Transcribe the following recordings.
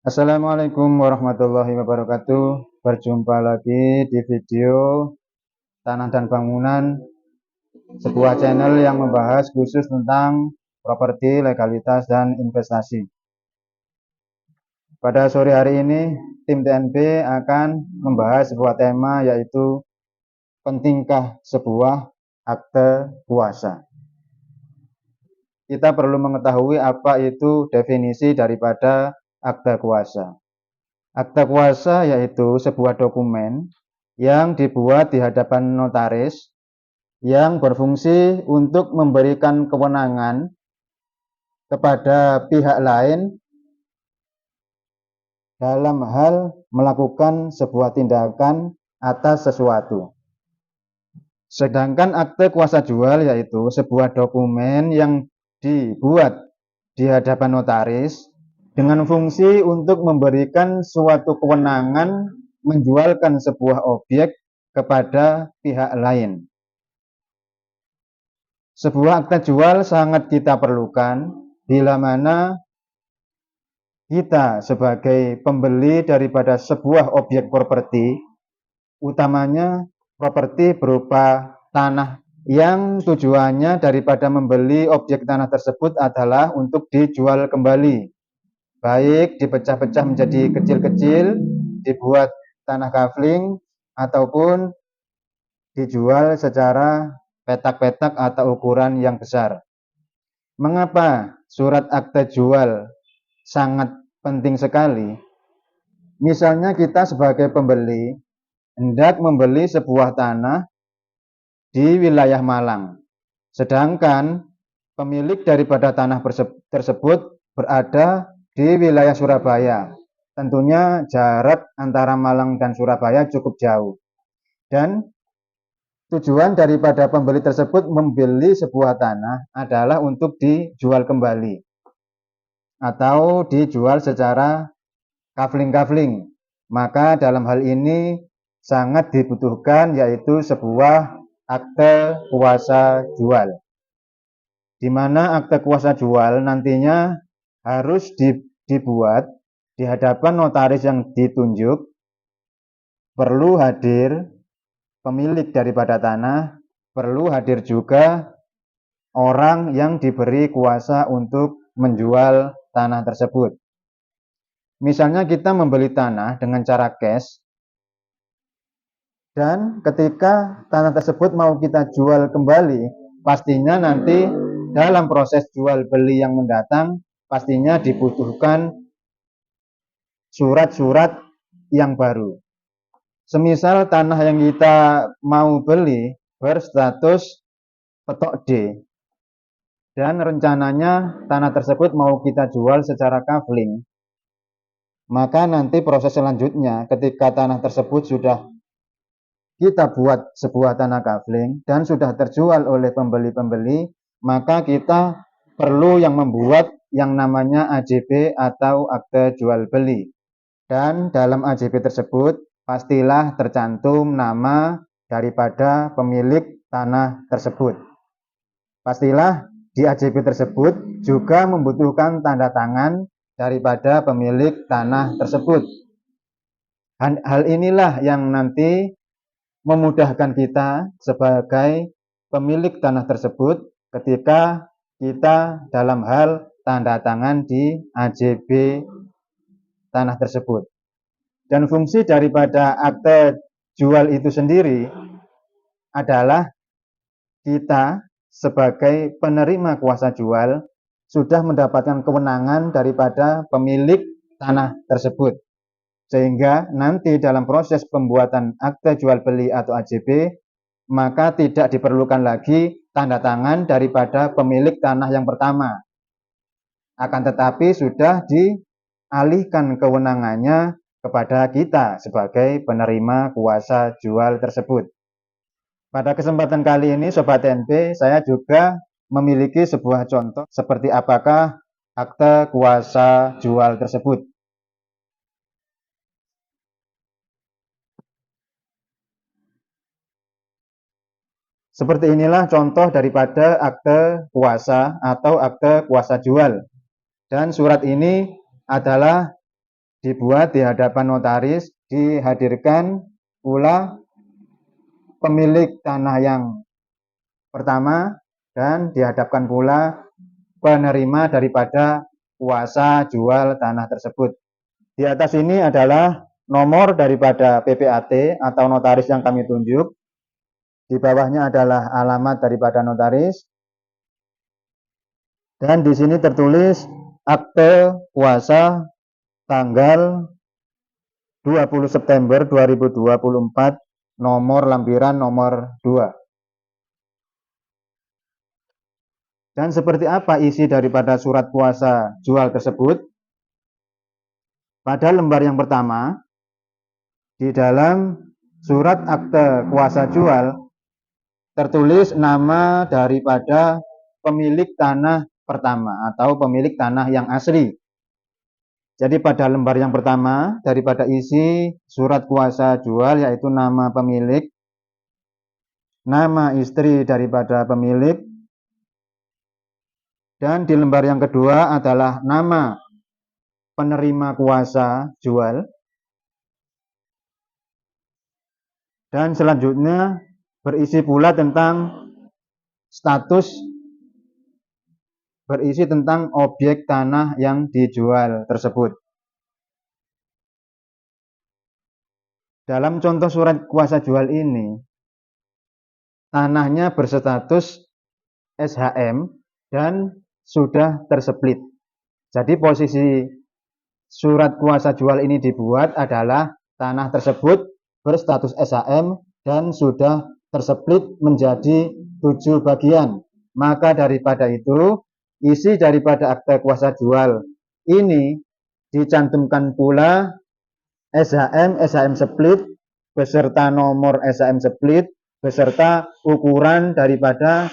Assalamualaikum warahmatullahi wabarakatuh. Berjumpa lagi di video Tanah dan Bangunan, sebuah channel yang membahas khusus tentang properti, legalitas, dan investasi. Pada sore hari ini, tim TNB akan membahas sebuah tema, yaitu pentingkah sebuah akte kuasa. Kita perlu mengetahui apa itu definisi daripada akte kuasa. Akta kuasa yaitu sebuah dokumen yang dibuat di hadapan notaris yang berfungsi untuk memberikan kewenangan kepada pihak lain dalam hal melakukan sebuah tindakan atas sesuatu. Sedangkan akte kuasa jual yaitu sebuah dokumen yang dibuat di hadapan notaris dengan fungsi untuk memberikan suatu kewenangan menjualkan sebuah objek kepada pihak lain. Sebuah akta jual sangat kita perlukan bila mana kita sebagai pembeli daripada sebuah objek properti, utamanya properti berupa tanah yang tujuannya daripada membeli objek tanah tersebut adalah untuk dijual kembali. Baik dipecah-pecah menjadi kecil-kecil, dibuat tanah kafling, ataupun dijual secara petak-petak atau ukuran yang besar. Mengapa surat akte jual sangat penting sekali? Misalnya kita sebagai pembeli hendak membeli sebuah tanah di wilayah Malang, sedangkan pemilik daripada tanah tersebut berada di wilayah Surabaya. Tentunya jarak antara Malang dan Surabaya cukup jauh. Dan tujuan daripada pembeli tersebut membeli sebuah tanah adalah untuk dijual kembali atau dijual secara kafling-kafling. Maka dalam hal ini sangat dibutuhkan yaitu sebuah akte kuasa jual, di mana akte kuasa jual nantinya harus dibuat di hadapan notaris yang ditunjuk, perlu hadir pemilik daripada tanah, perlu hadir juga orang yang diberi kuasa untuk menjual tanah tersebut. Misalnya kita membeli tanah dengan cara cash, dan ketika tanah tersebut mau kita jual kembali, pastinya nanti dalam proses jual beli yang mendatang pastinya dibutuhkan surat-surat yang baru. Semisal tanah yang kita mau beli berstatus petok D, dan rencananya tanah tersebut mau kita jual secara kafling, maka nanti proses selanjutnya ketika tanah tersebut sudah kita buat sebuah tanah kafling dan sudah terjual oleh pembeli-pembeli, maka kita perlu yang membuat yang namanya AJB atau akte jual beli. Dan dalam AJB tersebut pastilah tercantum nama daripada pemilik tanah tersebut. Pastilah di AJB tersebut juga membutuhkan tanda tangan daripada pemilik tanah tersebut. Hal inilah yang nanti memudahkan kita sebagai pemilik tanah tersebut ketika kita dalam hal tanda tangan di AJB tanah tersebut. Dan fungsi daripada akte jual itu sendiri adalah kita sebagai penerima kuasa jual sudah mendapatkan kewenangan daripada pemilik tanah tersebut, sehingga nanti dalam proses pembuatan akte jual beli atau AJB maka tidak diperlukan lagi tanda tangan daripada pemilik tanah yang pertama, akan tetapi sudah dialihkan kewenangannya kepada kita sebagai penerima kuasa jual tersebut. Pada kesempatan kali ini Sobat TNB, saya juga memiliki sebuah contoh seperti apakah akte kuasa jual tersebut. Seperti inilah contoh daripada akte kuasa atau akte kuasa jual. Dan surat ini adalah dibuat di hadapan notaris, dihadirkan pula pemilik tanah yang pertama dan dihadapkan pula penerima daripada kuasa jual tanah tersebut. Di atas ini adalah nomor daripada PPAT atau notaris yang kami tunjuk. Di bawahnya adalah alamat daripada notaris. Dan di sini tertulis akte kuasa tanggal 20 September 2024, nomor lampiran nomor 2. Dan seperti apa isi daripada surat kuasa jual tersebut? Pada lembar yang pertama, di dalam surat akte kuasa jual tertulis nama daripada pemilik tanah pertama atau pemilik tanah yang asli. Jadi pada lembar yang pertama daripada isi surat kuasa jual yaitu nama pemilik, nama istri daripada pemilik, dan di lembar yang kedua adalah nama penerima kuasa jual. Dan selanjutnya berisi pula tentang status, berisi tentang objek tanah yang dijual tersebut. Dalam contoh surat kuasa jual ini, tanahnya berstatus SHM dan sudah tersplit. Jadi posisi surat kuasa jual ini dibuat adalah tanah tersebut berstatus SHM dan sudah tersplit menjadi 7 bagian. Maka daripada itu, isi daripada akte kuasa jual ini dicantumkan pula SHM split beserta nomor SHM split beserta ukuran daripada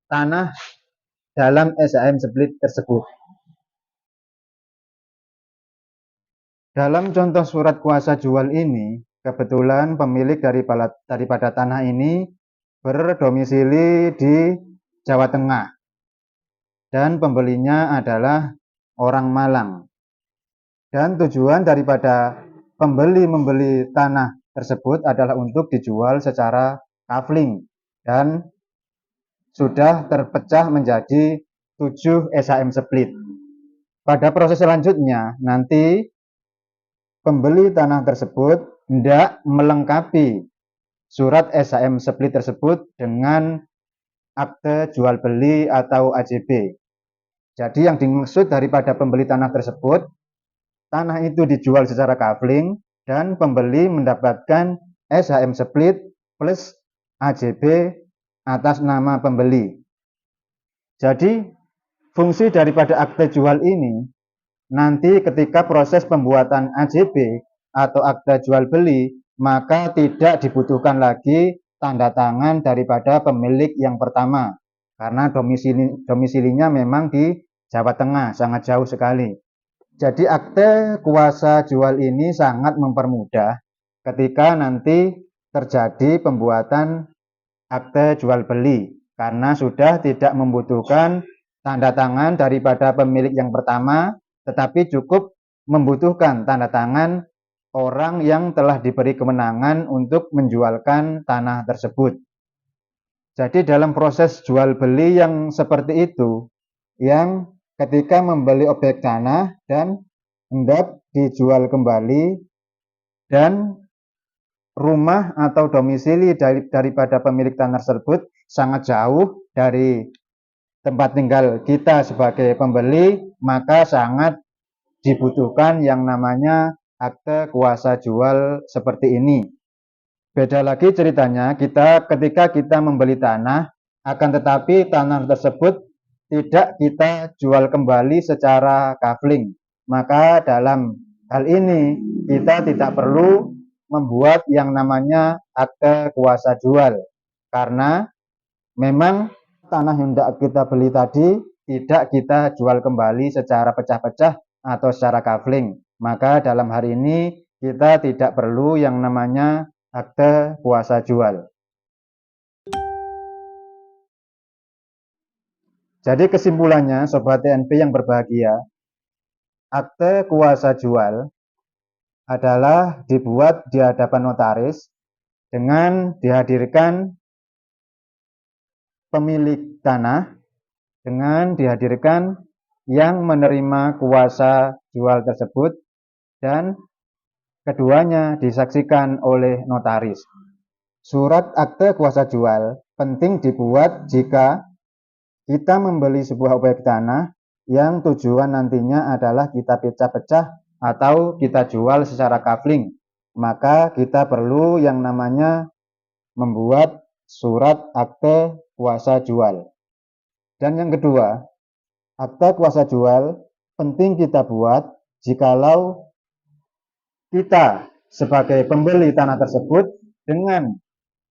tanah dalam SHM split tersebut. Dalam contoh surat kuasa jual ini, kebetulan pemilik daripada tanah ini berdomisili di Jawa Tengah dan pembelinya adalah orang Malang. Dan tujuan daripada membeli tanah tersebut adalah untuk dijual secara kafling dan sudah terpecah menjadi 7 SHM split. Pada proses selanjutnya nanti pembeli tanah tersebut hendak melengkapi surat SHM split tersebut dengan akte jual beli atau AJB. Jadi yang dimaksud daripada pembeli tanah tersebut, tanah itu dijual secara kafling dan pembeli mendapatkan SHM split plus AJB atas nama pembeli. Jadi fungsi daripada akte jual ini nanti ketika proses pembuatan AJB atau akte jual beli, maka tidak dibutuhkan lagi tanda tangan daripada pemilik yang pertama karena domisilinya memang di Jawa Tengah, sangat jauh sekali. Jadi akte kuasa jual ini sangat mempermudah ketika nanti terjadi pembuatan akte jual beli karena sudah tidak membutuhkan tanda tangan daripada pemilik yang pertama, tetapi cukup membutuhkan tanda tangan orang yang telah diberi kewenangan untuk menjualkan tanah tersebut. Jadi dalam proses jual beli yang seperti itu, yang ketika membeli objek tanah dan hendak dijual kembali dan rumah atau domisili daripada pemilik tanah tersebut sangat jauh dari tempat tinggal kita sebagai pembeli, maka sangat dibutuhkan yang namanya akte kuasa jual seperti ini. Beda lagi ceritanya ketika kita membeli tanah, akan tetapi tanah tersebut tidak kita jual kembali secara kafling. Maka dalam hal ini kita tidak perlu membuat yang namanya akte kuasa jual. Karena memang tanah yang hendak kita beli tadi tidak kita jual kembali secara pecah-pecah atau secara kafling. Maka dalam hari ini kita tidak perlu yang namanya akte kuasa jual. Jadi kesimpulannya, Sobat TNP yang berbahagia, akte kuasa jual adalah dibuat di hadapan notaris dengan dihadirkan pemilik tanah, dengan dihadirkan yang menerima kuasa jual tersebut, dan keduanya disaksikan oleh notaris. Surat akte kuasa jual penting dibuat jika kita membeli sebuah objek tanah yang tujuan nantinya adalah kita pecah-pecah atau kita jual secara coupling. Maka kita perlu yang namanya membuat surat akte kuasa jual. Dan yang kedua, akte kuasa jual penting kita buat jikalau kita sebagai pembeli tanah tersebut dengan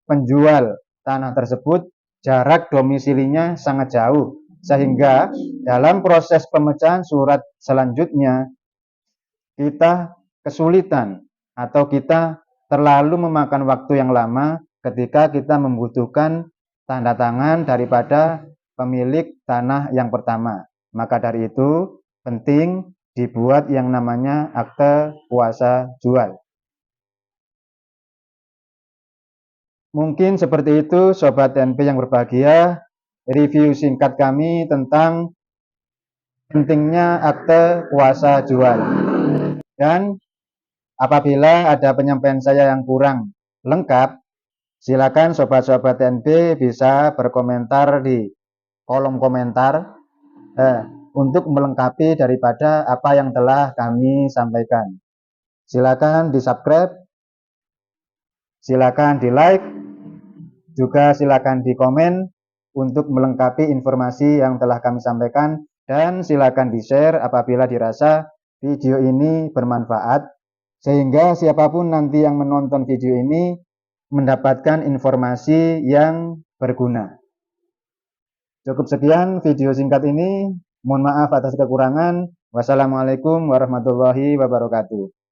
penjual tanah tersebut jarak domisilinya sangat jauh, sehingga dalam proses pemecahan surat selanjutnya kita kesulitan atau kita terlalu memakan waktu yang lama ketika kita membutuhkan tanda tangan daripada pemilik tanah yang pertama. Maka dari itu penting dibuat yang namanya akte kuasa jual. Mungkin seperti itu Sobat TNP yang berbahagia, review singkat kami tentang pentingnya akte kuasa jual. Dan apabila ada penyampaian saya yang kurang lengkap, silakan Sobat-Sobat TNP bisa berkomentar di kolom komentar untuk melengkapi daripada apa yang telah kami sampaikan. Silakan di subscribe, silakan di like, juga silakan di komen untuk melengkapi informasi yang telah kami sampaikan, dan silakan di share apabila dirasa video ini bermanfaat sehingga siapapun nanti yang menonton video ini mendapatkan informasi yang berguna. Cukup sekian video singkat ini. Mohon maaf atas kekurangan. Wassalamualaikum warahmatullahi wabarakatuh.